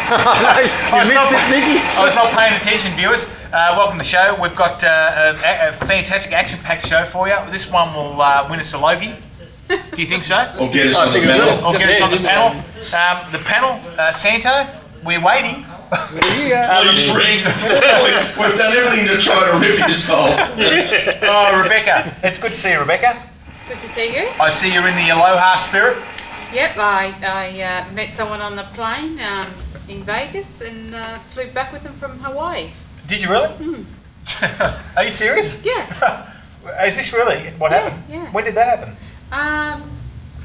You missed it, Mickey? I was not paying attention, viewers. Welcome to the show. We've got a fantastic action-packed show for you. This one will win us a Logie. Do you think so? Or get us on the panel. Or get us on the panel. The panel, Santo, we're waiting. We've done everything to try to rip his hole. Oh, Rebecca. It's good to see you, Rebecca. It's good to see you. I see you're in the aloha spirit. Yep, I met someone on the plane in Vegas and flew back with them from Hawaii. Did you really? Mm. Are you serious? Yeah. Is this really what happened? Yeah. When did that happen? A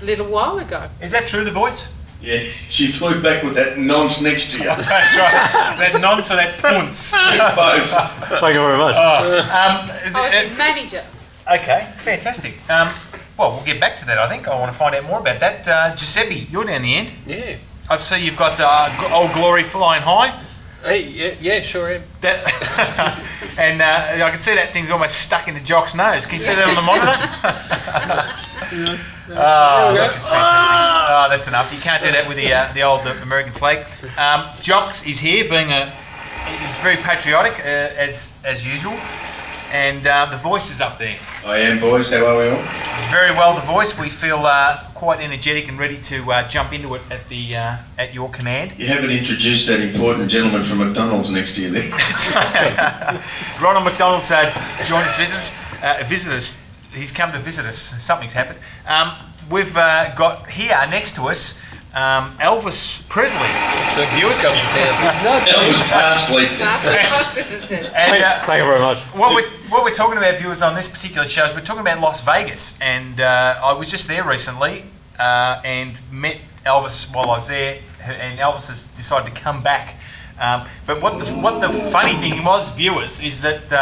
little while ago. Is that true, the voice? Yeah, she flew back with that nonce next to you. That's right. That nonce or that punce. Both. Thank you very much. I was the manager. Okay, fantastic. Well, we'll get back to that, I think. I want to find out more about that. Giuseppe, you're down the end. Yeah. I see you've got Old Glory flying high. Hey, yeah, sure am. And I can see that thing's almost stuck into Jock's nose. Can you see that on the monitor? Oh, that's enough. You can't do that with the old American flag. Jock is here, being very patriotic as usual, and the voice is up there. I am, boys. How are we all? Very well, the voice. We feel quite energetic and ready to jump into it at your command. You haven't introduced that important gentleman from McDonald's next to you there. Ronald McDonald's joined us visitors. He's come to visit us. Something's happened. We've got here next to us Elvis Presley. Viewers come to town. Elvis Parsley. And, Thank you very much. What we're talking about, viewers, on this particular show is we're talking about Las Vegas. And I was just there recently and met Elvis while I was there. And Elvis has decided to come back. But what the funny thing was, viewers, is that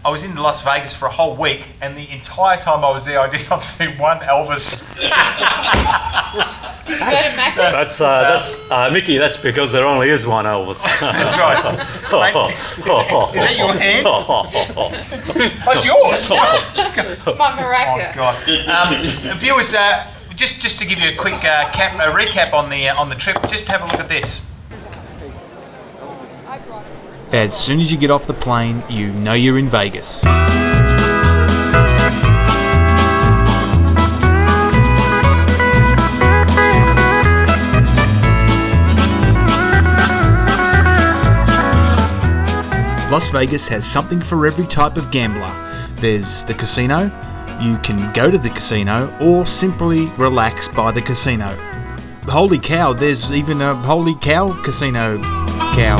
I was in Las Vegas for a whole week, and the entire time I was there, I did not see one Elvis. Did you go to Macca's? That's Mickey. That's because there only is one Elvis. That's right. Mate, is that your hand? Oh, it's yours. It's my maraca. Oh God. Viewers, just to give you a quick recap on the trip, just have a look at this. As soon as you get off the plane, you know you're in Vegas. Las Vegas has something for every type of gambler. There's the casino. You can go to the casino or simply relax by the casino. Holy cow, there's even a Holy Cow casino cow.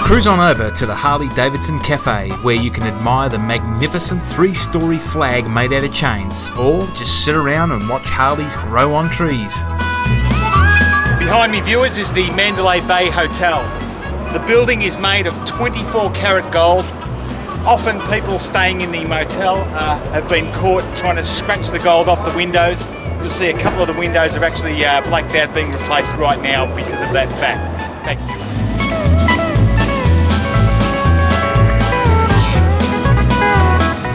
Cruise on over to the Harley-Davidson Cafe, where you can admire the magnificent 3-story flag made out of chains, or just sit around and watch Harleys grow on trees. Behind me, viewers, is the Mandalay Bay Hotel. The building is made of 24-karat gold. Often people staying in the motel have been caught trying to scratch the gold off the windows. You'll see a couple of the windows are actually blacked out, being replaced right now because of that fact. Thank you.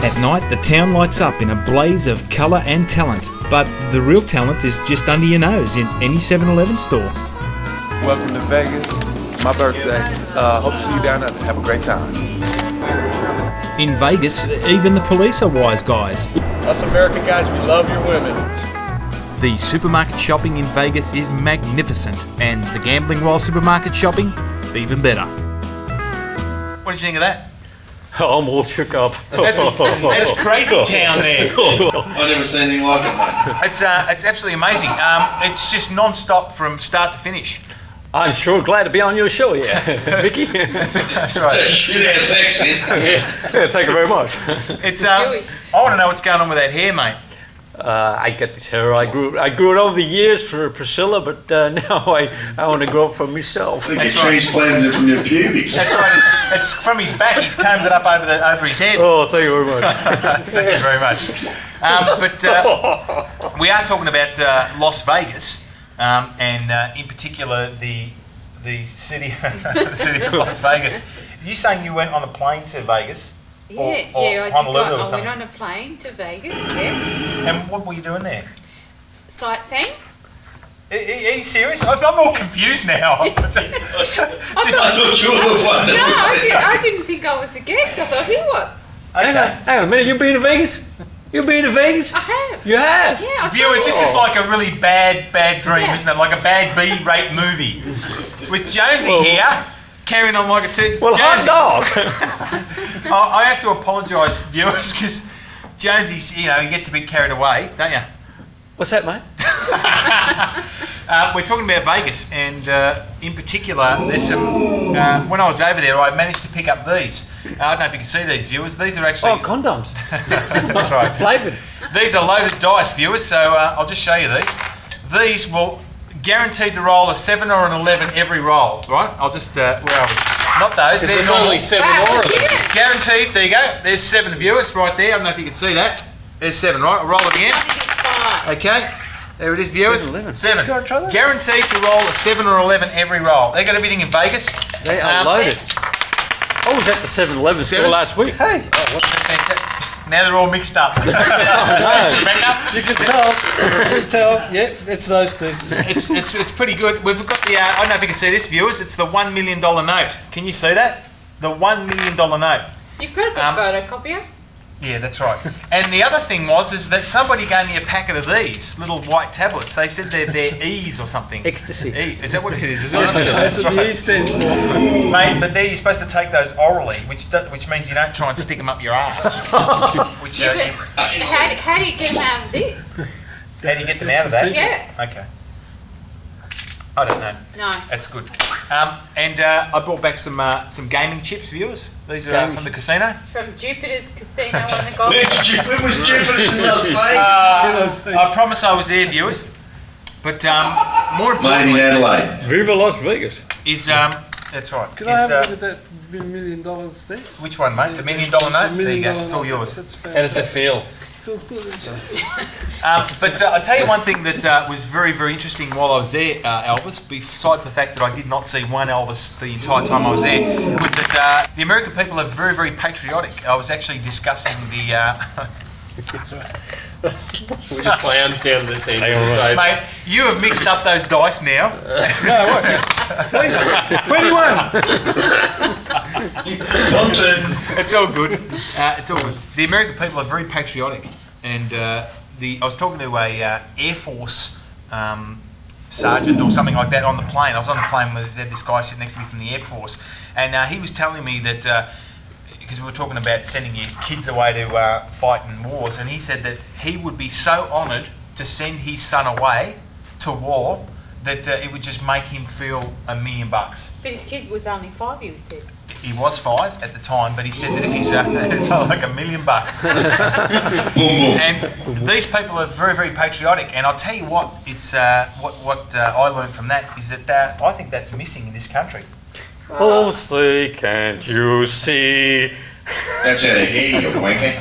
At night, the town lights up in a blaze of colour and talent, but the real talent is just under your nose in any 7-Eleven store. Welcome to Vegas, my birthday. Hope to see you down there. Have a great time. In Vegas, even the police are wise guys. Us American guys, we love your women. The supermarket shopping in Vegas is magnificent, and the gambling while supermarket shopping, even better. What did you think of that? I'm all shook up. That's crazy town there. I've never seen anything like it, mate. It's absolutely amazing. It's just non-stop from start to finish. I'm sure glad to be on your show, yeah. Mickey? That's right. Shit-ass accent. Yeah, thank you very much. It's I want to know what's going on with that hair, mate. I get this hair. I grew it over the years for Priscilla, but now I want to grow it for myself. I think you transplanted it from your pubics. That's right. It's from his back. He's combed it up over his head. Oh, thank you very much. Thank you very much. But we are talking about Las Vegas, and in particular the city of Las Vegas. Are you saying you went on a plane to Vegas? Yeah, or I did. Honolulu or I something? went on a plane to Vegas, yeah. And what were you doing there? Sightseeing. Are you serious? I'm all confused now. I thought you were the one. No, I didn't think I was a guest. I thought he was. Hang on a minute. You've been to Vegas? You've been to Vegas? I have. You have? Yeah, I Viewers, saw this is like a really bad dream, Yeah. isn't it? Like a bad B-rate movie. With Jonesy here, carrying on like a two. Well, hot Jonesy, dog. I have to apologise, viewers, because Jonesy's, he gets a bit carried away, don't you? What's that, mate? We're talking about Vegas, and in particular, there's some. When I was over there, I managed to pick up these. I don't know if you can see these, viewers. These are actually. Oh, condoms. That's right. Flavoured. These are loaded dice, viewers. So I'll just show you these. These will guaranteed to roll a 7 or an 11 every roll. Right? I'll just. Where are we? Not those. There's normal. only 7 Wow, more look of them. at it. Guaranteed. There you go. There's 7 viewers right there. I don't know if you can see that. There's 7. Right. I'll roll it again. I think it's 5. Okay. There it is, viewers. 7. 7. Can I try that? Guaranteed to roll a 7 or 11 every roll. They got everything in Vegas. They are loaded. I was at the 7-Eleven store 7? last week. Hey, Now they're all mixed up. Rebecca? You can tell. Yeah, it's those two. It's pretty good. We've got the. I don't know if you can see this, viewers. It's the $1 million note. Can you see that? The $1 million note. You've got a good photocopier. Yeah, that's right. And the other thing is that somebody gave me a packet of these little white tablets. They said they're E's or something. Ecstasy. Is that what it is? That's what the E stands for. Mate, but you're supposed to take those orally, which means you don't try and stick them up your ass. Which, Yeah, but how do you get them out of this? how do you get them out of that? Yeah. Okay. I don't know. No. That's good. And I brought back some gaming chips, viewers. These are from the casino. It's from Jupiter's Casino on the Gold When Coast. was Jupiter's in Las Vegas? I promise I was there, viewers. But more Made in importantly, Adelaide. Viva Las Vegas. is that's right. Can I have a Is, look at that $1 million there? which one, mate? The $1 million note. $1 There you million go. It's all yours. That's How does it feel? Feels good. But I'll tell you one thing that was very, very interesting while I was there, Elvis, besides the fact that I did not see one Elvis the entire time I was there, was that the American people are very, very patriotic. I was actually discussing the... We're just clowns down this end. So mate, you have mixed up those dice now. 21! It's all good. It's all good. The American people are very patriotic, and I was talking to a Air Force sergeant or something like that on the plane. I was on the plane with this guy sitting next to me from the Air Force, and he was telling me that because we were talking about sending your kids away to fight in wars, and he said that he would be so honoured to send his son away to war that it would just make him feel $1 million. But his kid was only 5, you said. He was 5 at the time, but he said that if he's it felt like $1 million. And these people are very, very patriotic. And I'll tell you what, it's what I learned from that is that I think that's missing in this country. Oh, say, can't you see? That's out of here, you wanker.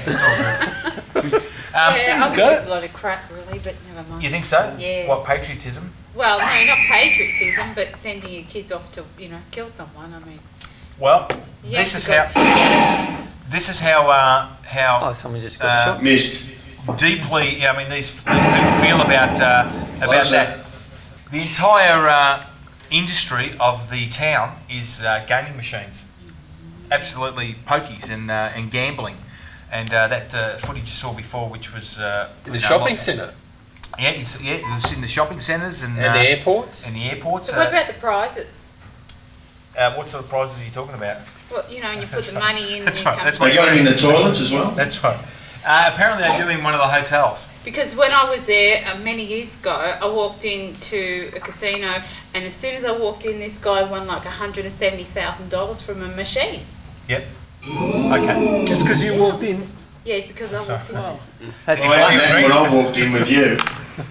Yeah, I think it's a lot of crap, really, but never mind. You think so? Yeah. What, patriotism? Well, no, not patriotism, but sending your kids off to, kill someone. I mean, Well, you this have is to how go- this is how Oh, someone just got shot. Missed. deeply. I mean, these people feel about that. The entire industry of the town is gaming machines, absolutely pokies and gambling, and that footage you saw before, which was in the shopping centre Yeah, it was in the shopping centres and and the airports. And the airports. So what about the prizes? What sort of prizes are you talking about? Well, and you put the money in That's and you right, come that's They got it in the toilets as well? That's right. Apparently they do in one of the hotels. Because when I was there many years ago, I walked into a casino, and as soon as I walked in, this guy won like $170,000 from a machine. Yep. Okay. Just because you walked in. Yeah, because I walked in. That's Well, luck. that's when I walked in with you.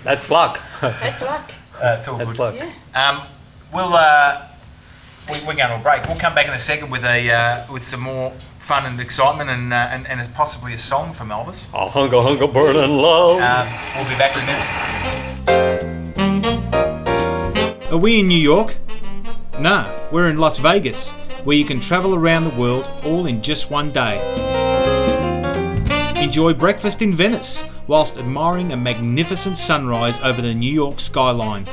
That's luck. That's luck. It's all That's good. luck. Yeah. We're going to a break. We'll come back in a second with with some more fun and excitement and possibly a song from Elvis. A hunga burning low. We'll be back in a minute. Are we in New York? Nah, we're in Las Vegas, where you can travel around the world all in just one day. Enjoy breakfast in Venice, whilst admiring a magnificent sunrise over the New York skyline.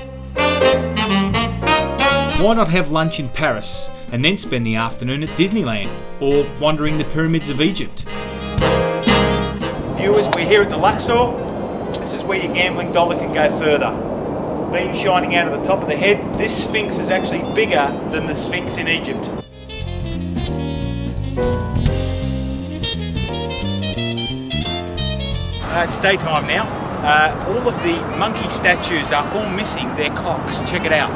Why not have lunch in Paris and then spend the afternoon at Disneyland or wandering the pyramids of Egypt? Viewers, we're here at the Luxor. This is where your gambling dollar can go further. Beam shining out of the top of the head, this Sphinx is actually bigger than the Sphinx in Egypt. It's daytime now. All of the monkey statues are all missing their cocks. Check it out.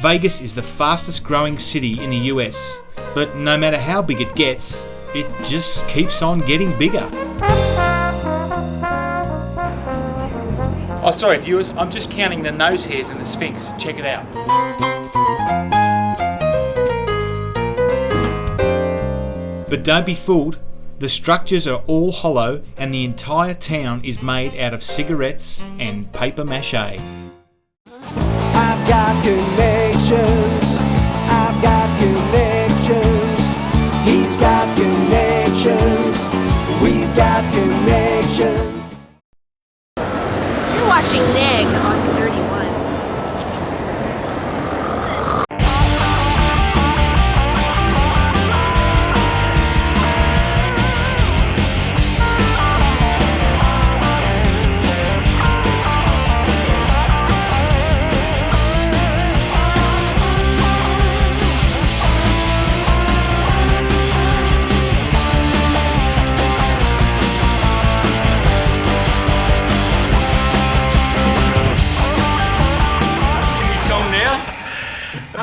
Vegas is the fastest growing city in the US, but no matter how big it gets, it just keeps on getting bigger. Oh, sorry viewers, I'm just counting the nose hairs in the Sphinx. Check it out. But don't be fooled, the structures are all hollow and the entire town is made out of cigarettes and paper mache. I've got connections. I've got connections. He's got connections. We've got connections. You're watching Neg on 31.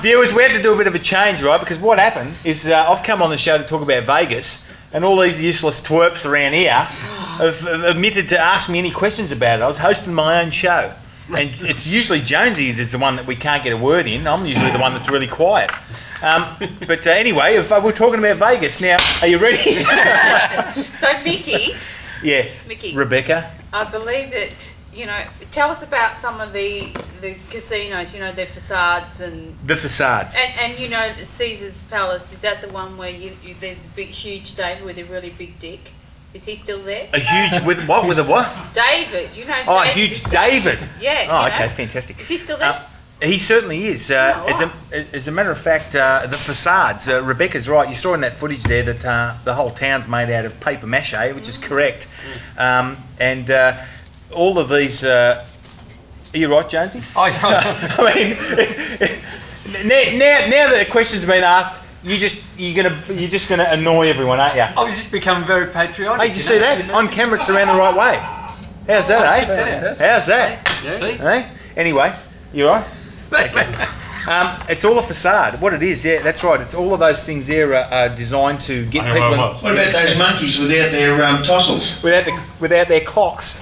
Viewers, we had to do a bit of a change, right? Because what happened is I've come on the show to talk about Vegas, and all these useless twerps around here have admitted to ask me any questions about it. I was hosting my own show, and it's usually Jonesy that's the one that we can't get a word in. I'm usually the one that's really quiet. But anyway, we're talking about Vegas now. Are you ready? So, Mickey, Yes. Mickey. Rebecca. I believe that, tell us about some of the casinos, their facades and The facades. Caesar's Palace. Is that the one where there's a big, huge David with a really big dick? Is he still there? A huge with what? With a what? David, Oh, a David huge is still- David. Yeah. Oh, okay, fantastic. Is he still there? He certainly is. As a matter of fact, the facades, Rebecca's right. You saw in that footage there that the whole town's made out of paper mache, which is correct. And all of these... are you right, Jonesy? I mean, now that the question's been asked, you're just gonna annoy everyone, aren't you? I was just becoming very patriotic. Hey, did you see that? On camera, it's around the right way. How's that, eh? How's that? See? Eh? Anyway, you all right? Okay. It's all a facade. What it is, yeah, that's right. It's all of those things there are designed to get people What about those monkeys without their tossles? without their clocks.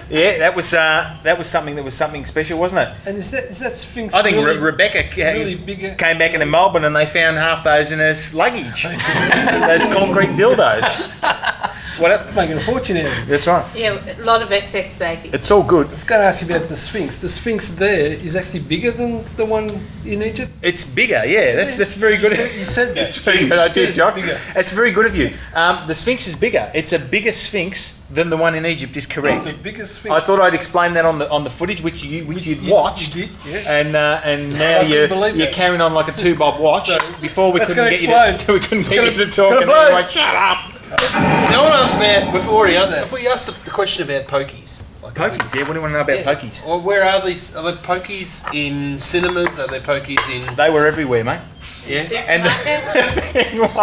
Yeah, that was something special, wasn't it? And is that Sphinx? I think really, Rebecca really bigger? came back into Melbourne and they found half those in her luggage. Those concrete dildos. What? Making a fortune out of it. That's right. Yeah, a lot of excess baggage. It's all good. I was going to ask you about the Sphinx. The Sphinx there is actually bigger than the one in Egypt? It's bigger, yeah. That's very good. You said that. It's very good. I did, John. Bigger. It's very good of you. The Sphinx is bigger. It's a bigger Sphinx than the one in Egypt. Is correct. The biggest Sphinx. I thought I'd explain that on the footage which you'd watched. You did, yeah. And now I couldn't believe you're that. carrying on like a 2-bob watch. So, Before we that's couldn't gonna get you to, explode. we couldn't get you to talk. gonna And then blow. you went, shut up. No one asked, man. We've already asked. If we asked the question about pokies, like Pokies, yeah. What do you want to know about Yeah. pokies? Well, where are these? Are there pokies in cinemas? Are there pokies in? They were everywhere, mate. Yeah. And the thing was,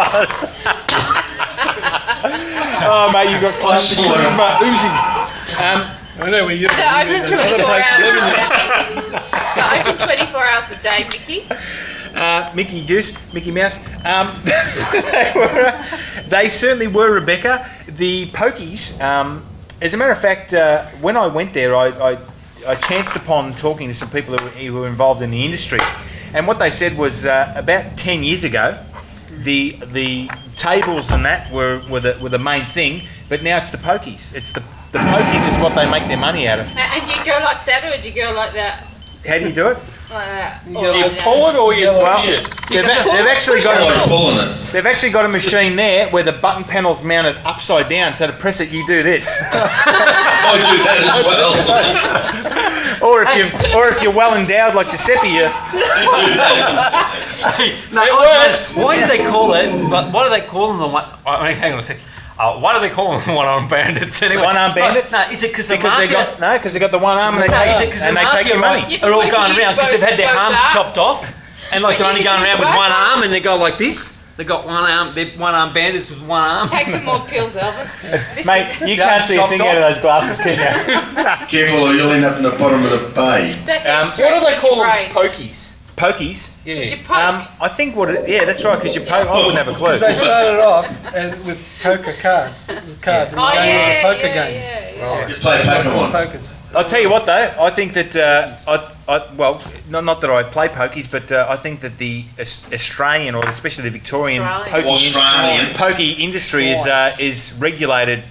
oh mate, you got close to charisma oozing. I know where you're They're open 24 Other hours places a day. They're open 24 hours a day, Mickey. Mickey Juice, Mickey Mouse. They certainly were, Rebecca. The pokies, as a matter of fact, when I went there, I chanced upon talking to some people who were involved in the industry. And what they said was about 10 years ago, the tables and that were the main thing, but now it's the pokies. It's the pokies is what they make their money out of. And do you go like that or do you go like that? How do you do it? Like that. You Or go Do you like that. pull it or you Yellow. push it? They've actually got Like pulling it. They've actually got a machine there where the button panel's mounted upside down, so to press it, you do this. I do that as well. or if you're well endowed like Giuseppe, you. No, It works. Why do they call it? Why do they call them the one? I mean, hang on a second. Why do they call them one-armed bandits anyway? One-armed bandits? No, is it because the Because mafia? because they got the one arm and they No, is it take 'cause and the they take mafia, your money. right, Yeah, are all but going you around because they've had their both arms arms. chopped off, and like But they're only you going can around use with both one arm, arms. and they go like this. They got one-armed bandits with one arm. Take some more pills, Elvis. Listen. Mate, you Yeah, can't see a chopped thing off. out of those glasses, can you? Careful or you'll end up in the bottom of the bay. That What do they call them? Pokies. Pokies. Yeah. You poke. I think yeah, that's right, because you poke. I wouldn't have a clue. Because they started off with poker cards. With cards. And Oh, the game was a yeah, poker yeah, game. yeah. You play Pokemon. Pokers. I'll tell you what though, I think that not that I play pokies, but I think that the Australian or especially the Victorian Australian. pokey industry is regulated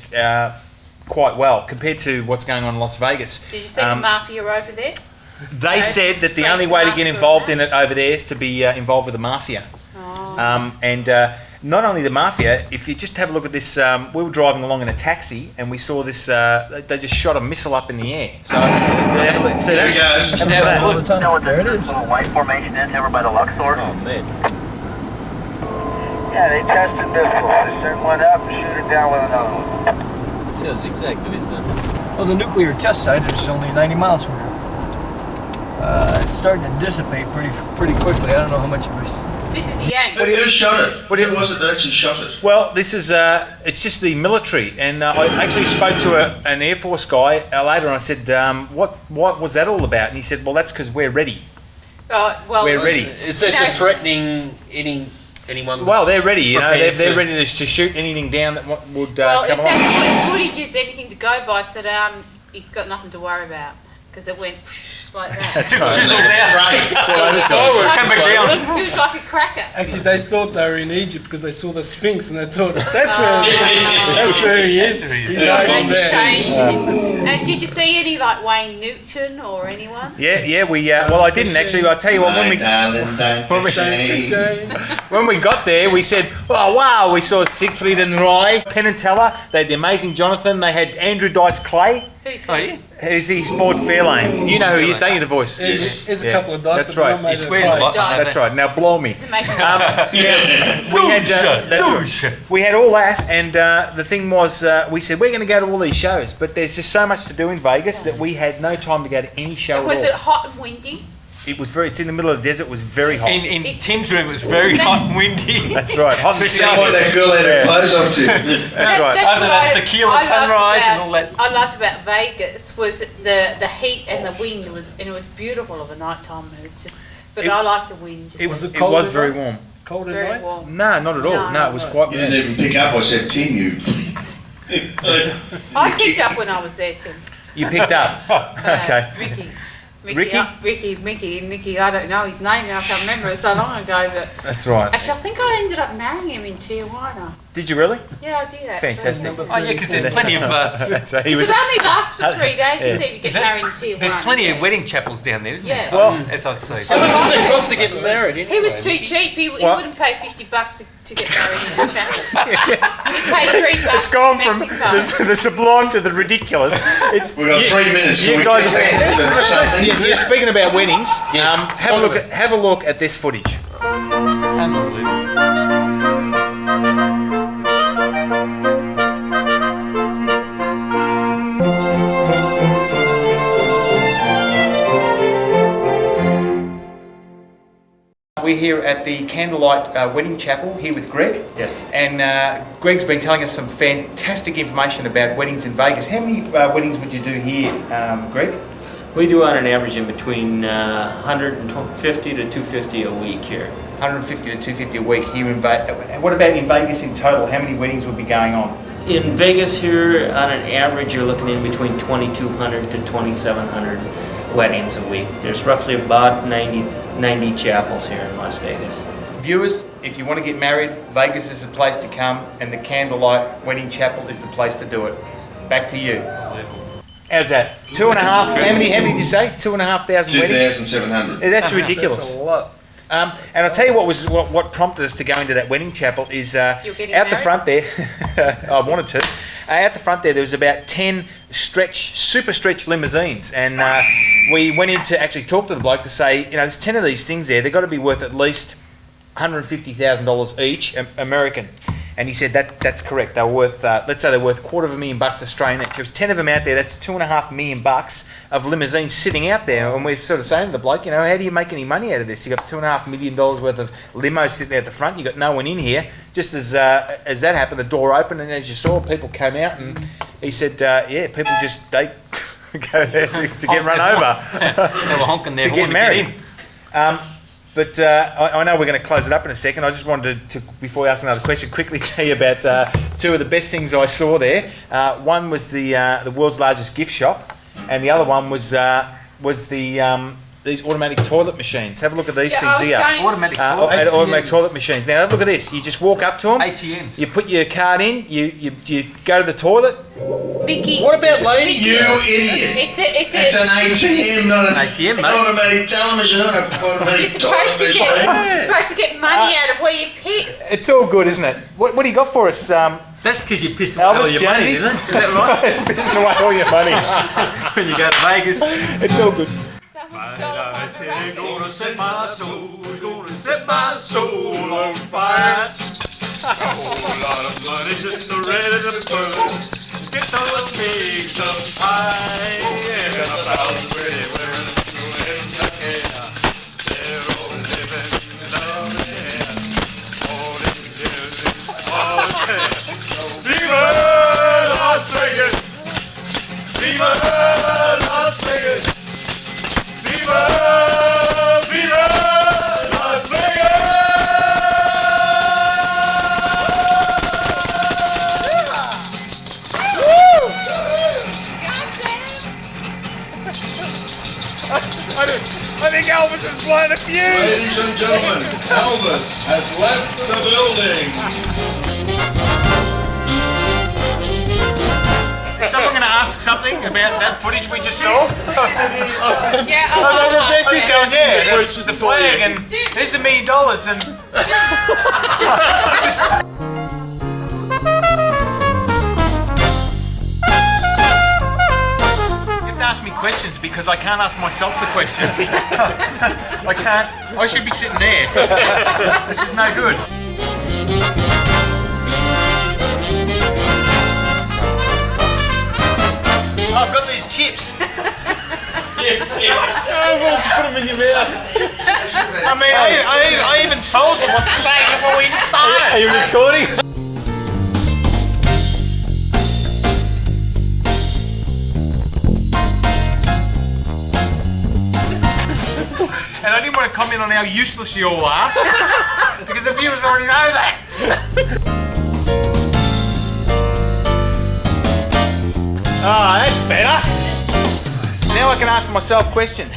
quite well compared to what's going on in Las Vegas. Did you see the mafia over there? They said that the Frank only way to get Sinatra involved and in it over there is to be involved with the mafia. Oh. And not only the mafia, if you just have a look at this, we were driving along in a taxi and we saw this, they just shot a missile up in the air. So, see There he that? goes. Have a look at that. There it is. White formation is over by the Luxor. Oh man. Yeah, they tested missiles. They sent one up and shoot it down with another one. See how zigzag it is then. Well, the nuclear test site is only 90 miles from here. It's starting to dissipate pretty quickly. I don't know how much it was. This is a Yank. Who shot it? Who was it that actually shot it? Well, this is it's just the military, and I actually spoke to an Air Force guy later, and I said, "What was that all about?" And he said, "Well, that's because we're ready. Well, We're ready." Is that You know- just threatening anyone? Well, they're ready. You know, prepared they're to- ready to shoot anything down that would Well, if come along. that footage is anything to go by, said he's got nothing to worry about because it went like that. That's right. Fizzled out. It was like a cracker. Actually, they thought they were in Egypt because they saw the Sphinx and they thought that's where he is. He's They hiding had to there. change it. And did you see any like Wayne Newton or anyone? Yeah, we. Well, I didn't actually. I'll tell you what. My darling, don't be ashamed. Shame. When we got there, we said, "Oh wow!" We saw Siegfried and Roy, Penn and Teller. They had the amazing Jonathan. They had Andrew Dice Clay. Who's Oh he? yeah. Who's he's Ford Fairlane? You know who he is, don't you? The voice. There's Yeah. a couple of dice, That's but they're right. not made He of swears clay. a lot. That's right. Now blow me. This is making Yeah, we had that's right. We had all that, and the thing was, we said we're going to go to all these shows, but there's just so much to do in Vegas that we had no time to go to any show Was at it all. hot and windy? It was very. It's in the middle of the desert. It was very hot. In Tim's room, it was very hot and windy. That's right. Hot and Especially steamy. What that girl had her Yeah. clothes off to. That's right. Other than what tequila I loved sunrise and about- all that. I loved about Vegas was the heat and the wind and it was beautiful of a night time. It was just, but It- I like the wind. Just It Was was. it It cold was at very night? warm. Cold at very night? warm. No, not at all. No, it was quite You warm. didn't even pick up. I said, Tim, you. I picked up when I was there, Tim. You picked up. Okay. Mickey, I don't know his name now, I can't remember it so long ago, but That's right. actually I think I ended up marrying him in Tijuana. Did you really? Yeah, I did actually. Fantastic. Oh yeah, because there's plenty of So he Because was. it only lasts for 3 days, you Yeah. see, if you get Is that- married in Tijuana. there's plenty yeah. of wedding chapels down there, isn't Yeah. there? Well- As I say. How much does it cost to get married? He was too cheap. He What? wouldn't pay $50 to get married in the chapel. He paid $3 It's gone in from Mexico. the sublime to the ridiculous. It's, We've got 3 minutes. You Can we guys get are back to the something? You're speaking about weddings. Yes. Have a look at this footage. Unbelievable. We're here at the Candlelight Wedding Chapel here with Greg. Yes. And Greg's been telling us some fantastic information about weddings in Vegas. How many weddings would you do here, Greg? We do on an average in between 150 to 250 a week here. 150 to 250 a week here in Vegas. What about in Vegas in total? How many weddings would be going on? In Vegas here, on an average, you're looking in between 2,200 to 2,700 weddings a week. There's roughly about 90 chapels here in Las Vegas. Viewers, if you want to get married, Vegas is the place to come, and the Candlelight Wedding Chapel is the place to do it. Back to you. How's that? 2.5. How many did you say? 2,500 weddings. 2,700. Yeah, that's ridiculous. That's a lot. And I'll tell you what prompted us to go into that wedding chapel is out You're getting the married? front there. I wanted to. Out the front there was about 10 super stretch limousines, and we went in to actually talk to the bloke to say, there's 10 of these things there. They've got to be worth at least $150,000 each American. And he said that's correct. They're worth, let's say they're worth $250,000 Australian each. There's 10 of them out there. That's $2.5 million of limousines sitting out there. And we're sort of saying to the bloke, how do you make any money out of this? You got $2.5 million worth of limos sitting there at the front. You got no one in here. Just as that happened, the door opened, and as you saw, people came out, and he said, people just they go there to get run over. They were honking their to horn get married. in. But I know we're going to close it up in a second. I just wanted to before we ask another question, quickly tell you about two of the best things I saw there. One was the world's largest gift shop, and the other one was these automatic toilet machines. Have a look at these things here. Automatic Automatic toilet machines. Now have a look at this. You just walk up to them. ATMs. You put your card in. You go to the toilet. Mickey. What about ladies? You idiot. It's an ATM, not an ATM, mate. automatic television, not an automatic You're supposed to television. get money out of where you piss. It's all good, isn't it? What do you got for us? That's because you piss away all Elvis your money, Jonesy? isn't it? Is that right? Pissing away all your money. When you go to Vegas. It's all good. Someone stole my racket. Gonna set my soul on fire. A whole lot of money just ready to burn. Get those pigs of pie and 1,000 pretty women in your hair. They're all living down there. All in Viva Las Vegas! Viva Las Vegas! Viva! Viva Las Vegas! I think Elvis has blown a fuse. Ladies and gentlemen, Elvis has left the building. Is someone going to ask something about that footage we just saw? Yeah, I was going, Questions the for flag, you. and there's $1 million, and you have to ask me questions because I can't ask myself the questions. I can't. I should be sitting there. This is no good. I've got these chips. Oh, why don't you put them in your mouth? I mean, I even told you what to say before we even started. Are you recording? And I didn't want to comment on how useless you all are, because the viewers already know that. Oh, that's better. Now I can ask myself questions.